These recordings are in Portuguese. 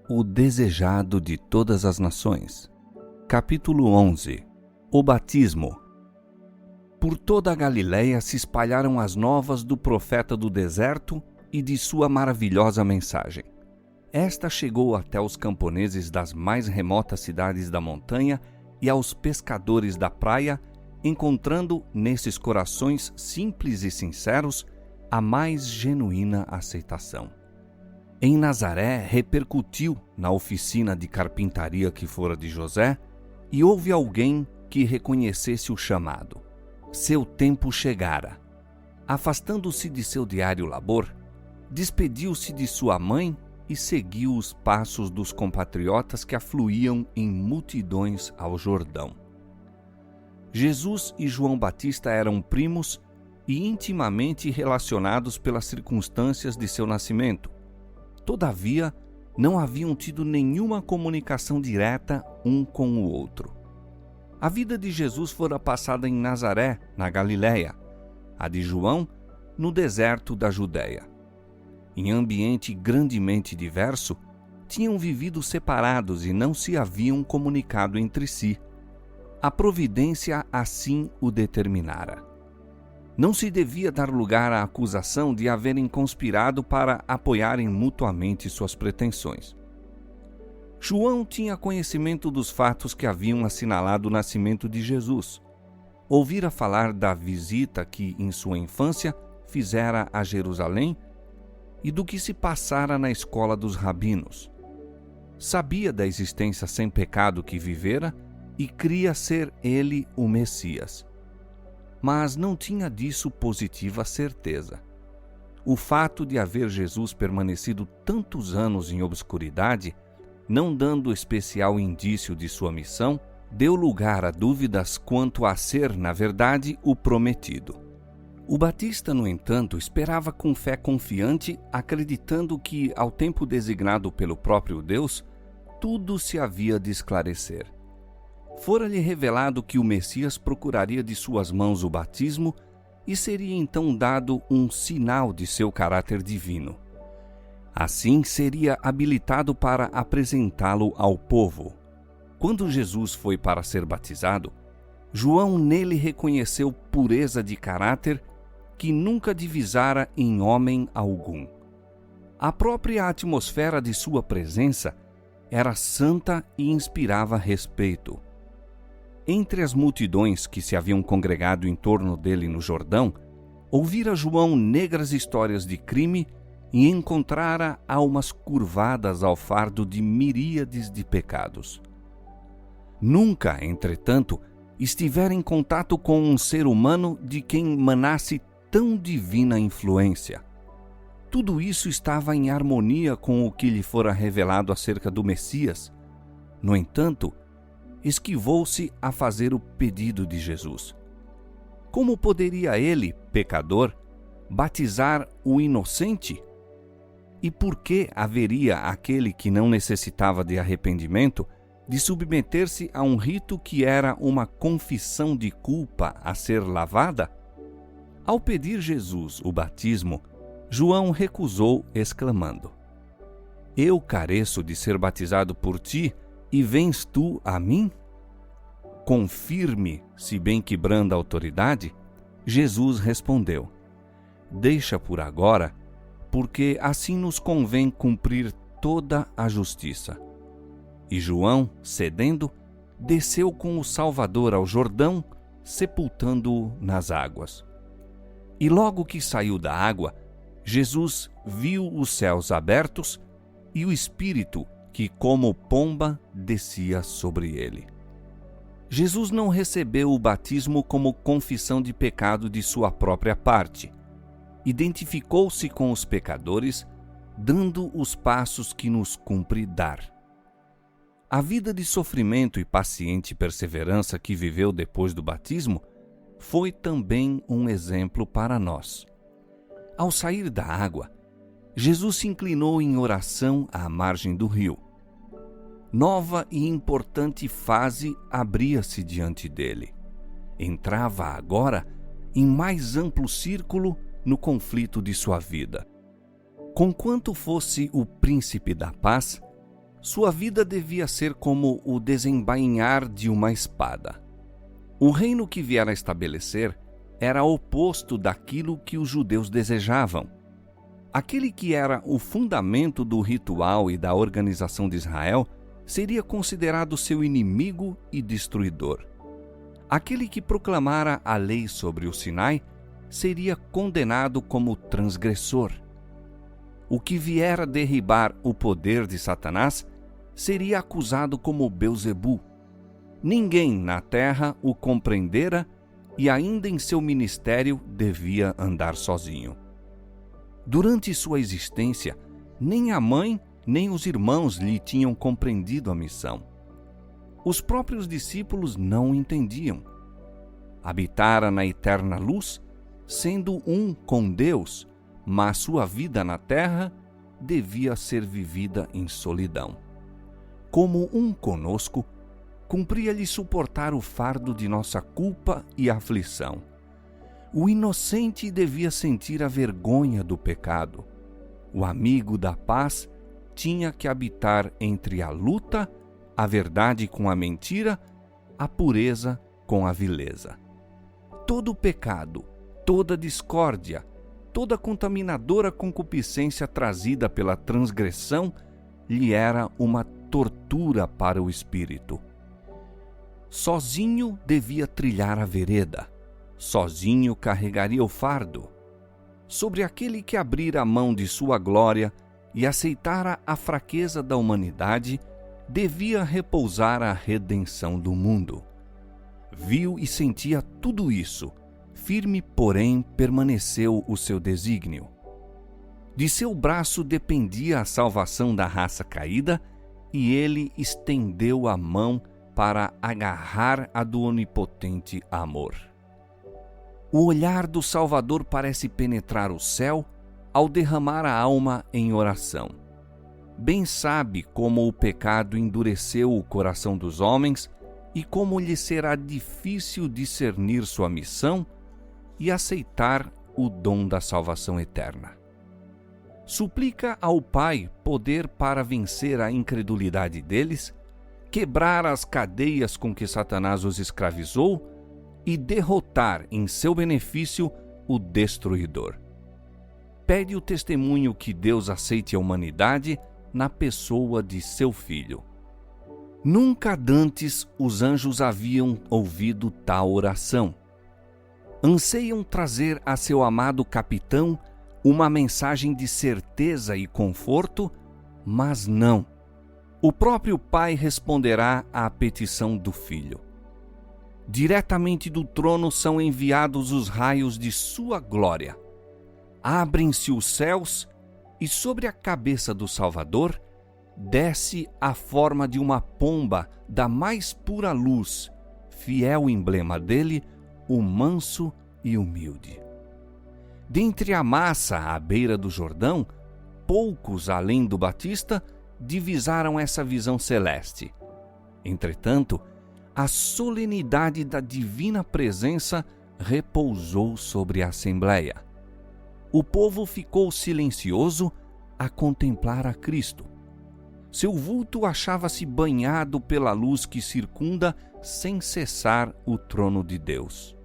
O desejado de todas as nações. Capítulo 11. O batismo. Por toda a Galiléia se espalharam as novas do profeta do deserto e de sua maravilhosa mensagem. Esta chegou até os camponeses das mais remotas cidades da montanha e aos pescadores da praia, encontrando nesses corações simples e sinceros a mais genuína aceitação. Em Nazaré repercutiu na oficina de carpintaria que fora de José, e houve alguém que reconhecesse o chamado. Seu tempo chegara. Afastando-se de seu diário labor, despediu-se de sua mãe e seguiu os passos dos compatriotas que afluíam em multidões ao Jordão. Jesus e João Batista eram primos e intimamente relacionados pelas circunstâncias de seu nascimento. Todavia, não haviam tido nenhuma comunicação direta um com o outro. A vida de Jesus fora passada em Nazaré, na Galiléia, a de João, no deserto da Judéia. Em ambiente grandemente diverso, tinham vivido separados e não se haviam comunicado entre si. A providência assim o determinara. Não se devia dar lugar à acusação de haverem conspirado para apoiarem mutuamente suas pretensões. João tinha conhecimento dos fatos que haviam assinalado o nascimento de Jesus. Ouvira falar da visita que, em sua infância, fizera a Jerusalém e do que se passara na escola dos rabinos. Sabia da existência sem pecado que vivera e cria ser ele o Messias. Mas não tinha disso positiva certeza. O fato de haver Jesus permanecido tantos anos em obscuridade, não dando especial indício de sua missão, deu lugar a dúvidas quanto a ser, na verdade, o prometido. O Batista, no entanto, esperava com fé confiante, acreditando que, ao tempo designado pelo próprio Deus, tudo se havia de esclarecer. Fora-lhe revelado que o Messias procuraria de suas mãos o batismo e seria então dado um sinal de seu caráter divino. Assim seria habilitado para apresentá-lo ao povo. Quando Jesus foi para ser batizado, João nele reconheceu pureza de caráter que nunca divisara em homem algum. A própria atmosfera de sua presença era santa e inspirava respeito. Entre as multidões que se haviam congregado em torno dele no Jordão, ouvira João negras histórias de crime e encontrara almas curvadas ao fardo de miríades de pecados. Nunca, entretanto, estivera em contato com um ser humano de quem manasse tão divina influência. Tudo isso estava em harmonia com o que lhe fora revelado acerca do Messias. No entanto, esquivou-se a fazer o pedido de Jesus. Como poderia ele, pecador, batizar o inocente? E por que haveria aquele que não necessitava de arrependimento de submeter-se a um rito que era uma confissão de culpa a ser lavada? Ao pedir Jesus o batismo, João recusou, exclamando: Eu careço de ser batizado por ti, e vens tu a mim? Confirme, se bem que branda autoridade, Jesus respondeu: Deixa por agora, porque assim nos convém cumprir toda a justiça. E João, cedendo, desceu com o Salvador ao Jordão, sepultando-o nas águas. E logo que saiu da água, Jesus viu os céus abertos e o Espírito que, como pomba, descia sobre ele. Jesus não recebeu o batismo como confissão de pecado de sua própria parte. Identificou-se com os pecadores, dando os passos que nos cumpre dar. A vida de sofrimento e paciente perseverança que viveu depois do batismo foi também um exemplo para nós. Ao sair da água, Jesus se inclinou em oração à margem do rio. Nova e importante fase abria-se diante dele. Entrava agora em mais amplo círculo no conflito de sua vida. Conquanto fosse o príncipe da paz, Sua vida devia ser como o desembainhar de uma espada. O reino que viera estabelecer era oposto daquilo que os judeus desejavam. Aquele que era o fundamento do ritual e da organização de Israel seria considerado seu inimigo e destruidor. Aquele que proclamara a lei sobre o Sinai seria condenado como transgressor. O que viera derribar o poder de Satanás seria acusado como Belzebu. Ninguém na terra o compreendera e ainda em seu ministério devia andar sozinho. Durante sua existência, nem a mãe nem os irmãos lhe tinham compreendido a missão. Os próprios discípulos não o entendiam. Habitara na eterna luz, sendo um com Deus, mas sua vida na terra devia ser vivida em solidão. Como um conosco, cumpria-lhe suportar o fardo de nossa culpa e aflição. O inocente devia sentir a vergonha do pecado. O amigo da paz tinha que habitar entre a luta, a verdade com a mentira, a pureza com a vileza. Todo pecado, toda discórdia, toda contaminadora concupiscência trazida pela transgressão lhe era uma tortura para o espírito. Sozinho devia trilhar a vereda, sozinho carregaria o fardo. Sobre aquele que abrira a mão de sua glória e aceitara a fraqueza da humanidade, devia repousar a redenção do mundo. Viu e sentia tudo isso, firme, porém, permaneceu o seu desígnio. De seu braço dependia a salvação da raça caída, e ele estendeu a mão para agarrar a do onipotente amor. O olhar do Salvador parece penetrar o céu ao derramar a alma em oração. Bem sabe como o pecado endureceu o coração dos homens e como lhe será difícil discernir sua missão e aceitar o dom da salvação eterna. Suplica ao Pai poder para vencer a incredulidade deles, quebrar as cadeias com que Satanás os escravizou e derrotar em seu benefício o destruidor. Pede o testemunho que Deus aceite a humanidade na pessoa de seu Filho. Nunca dantes os anjos haviam ouvido tal oração. Anseiam trazer a seu amado capitão uma mensagem de certeza e conforto, mas não. O próprio Pai responderá à petição do Filho. Diretamente do trono são enviados os raios de sua glória. Abrem-se os céus e sobre a cabeça do Salvador desce a forma de uma pomba da mais pura luz, fiel emblema dele, o manso e humilde. Dentre a massa à beira do Jordão, poucos além do Batista divisaram essa visão celeste. Entretanto, a solenidade da divina presença repousou sobre a Assembleia. O povo ficou silencioso a contemplar a Cristo. Seu vulto achava-se banhado pela luz que circunda sem cessar o trono de Deus.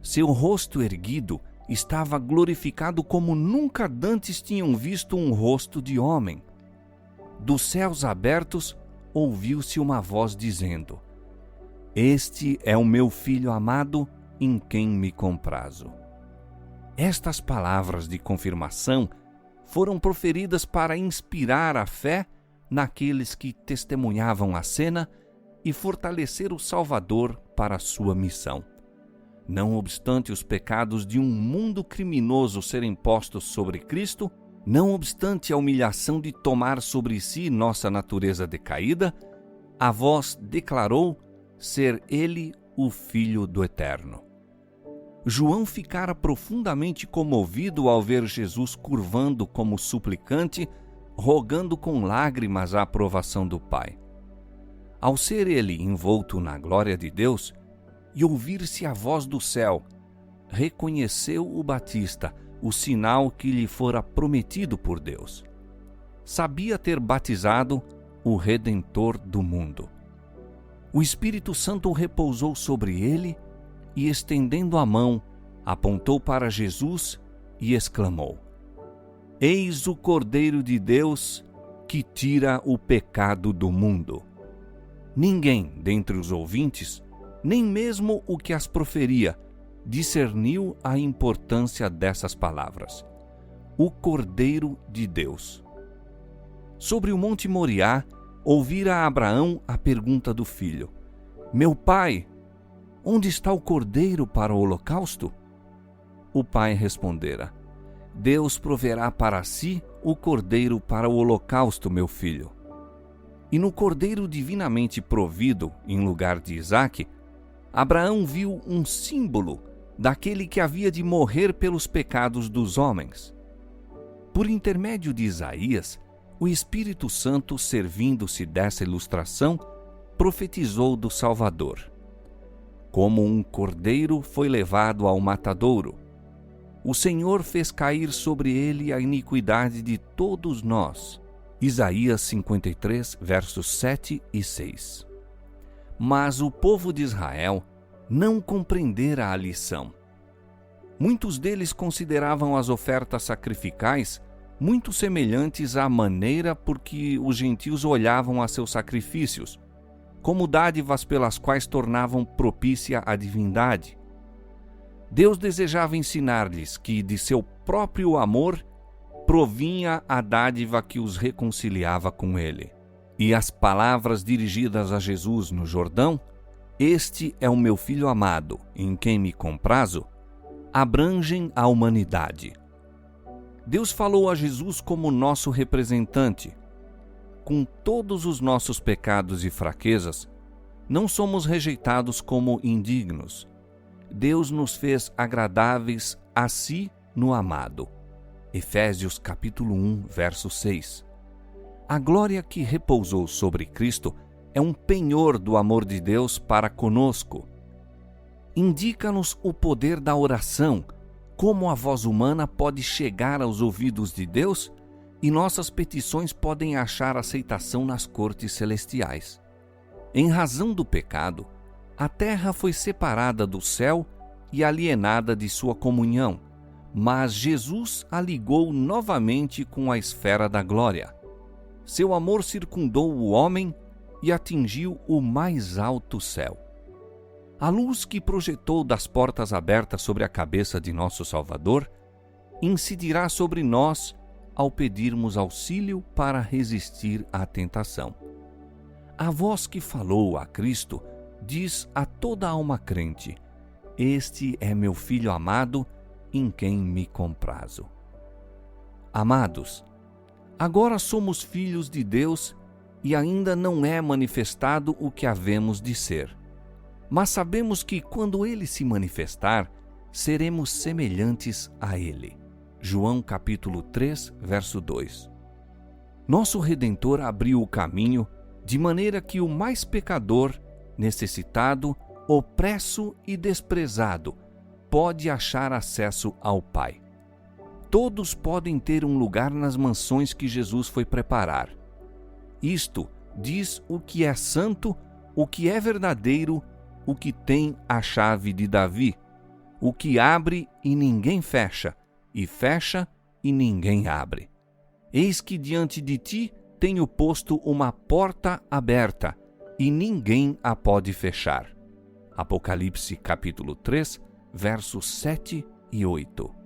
Seu rosto erguido estava glorificado como nunca dantes tinham visto um rosto de homem. Dos céus abertos ouviu-se uma voz dizendo: Este é o meu Filho amado, em quem me comprazo. Estas palavras de confirmação foram proferidas para inspirar a fé naqueles que testemunhavam a cena e fortalecer o Salvador para a sua missão. Não obstante os pecados de um mundo criminoso serem postos sobre Cristo, não obstante a humilhação de tomar sobre si nossa natureza decaída, a voz declarou ser ele o Filho do Eterno. João ficara profundamente comovido ao ver Jesus curvando como suplicante, rogando com lágrimas a aprovação do Pai. Ao ser ele envolto na glória de Deus e ouvir-se a voz do céu, reconheceu o Batista, o sinal que lhe fora prometido por Deus. sabia ter batizado o Redentor do mundo. O Espírito Santo repousou sobre ele e, estendendo a mão, apontou para Jesus e exclamou: Eis o Cordeiro de Deus que tira o pecado do mundo. Ninguém dentre os ouvintes, nem mesmo o que as proferia, discerniu a importância dessas palavras. O Cordeiro de Deus. Sobre o Monte Moriá, ouvira Abraão a pergunta do filho: Meu pai, onde está o cordeiro para o holocausto? O pai respondera: Deus proverá para si o cordeiro para o holocausto, meu filho. E no cordeiro divinamente provido em lugar de Isaque, Abraão viu um símbolo daquele que havia de morrer pelos pecados dos homens. Por intermédio de Isaías, o Espírito Santo, servindo-se dessa ilustração, profetizou do Salvador. Como um cordeiro foi levado ao matadouro, o Senhor fez cair sobre ele a iniquidade de todos nós. Isaías 53, versos 7 e 6. Mas o povo de Israel não compreendera a lição. Muitos deles consideravam as ofertas sacrificais muito semelhantes à maneira por que os gentios olhavam a seus sacrifícios, como dádivas pelas quais tornavam propícia a divindade. Deus desejava ensinar-lhes que, de seu próprio amor, provinha a dádiva que os reconciliava com Ele. E as palavras dirigidas a Jesus no Jordão, Este é o meu Filho amado, em quem me comprazo, abrangem a humanidade. Deus falou a Jesus como nosso representante. Com todos os nossos pecados e fraquezas, não somos rejeitados como indignos. Deus nos fez agradáveis a si no amado. Efésios capítulo 1, verso 6. A glória que repousou sobre Cristo é um penhor do amor de Deus para conosco. Indica-nos o poder da oração, como a voz humana pode chegar aos ouvidos de Deus e nossas petições podem achar aceitação nas cortes celestiais. Em razão do pecado, a terra foi separada do céu e alienada de sua comunhão, mas Jesus a ligou novamente com a esfera da glória. Seu amor circundou o homem e atingiu o mais alto céu. A luz que projetou das portas abertas sobre a cabeça de nosso Salvador incidirá sobre nós ao pedirmos auxílio para resistir à tentação. A voz que falou a Cristo diz a toda alma crente: Este é meu Filho amado, em quem me comprazo. Amados, agora somos filhos de Deus e ainda não é manifestado o que havemos de ser. Mas sabemos que quando Ele se manifestar, seremos semelhantes a Ele. João capítulo 3, verso 2. Nosso Redentor abriu o caminho de maneira que o mais pecador, necessitado, opresso e desprezado pode achar acesso ao Pai. Todos podem ter um lugar nas mansões que Jesus foi preparar. Isto diz o que é santo, o que é verdadeiro, o que tem a chave de Davi, o que abre e ninguém fecha, e fecha e ninguém abre. Eis que diante de ti tenho posto uma porta aberta, e ninguém a pode fechar. Apocalipse capítulo 3, versos 7 e 8.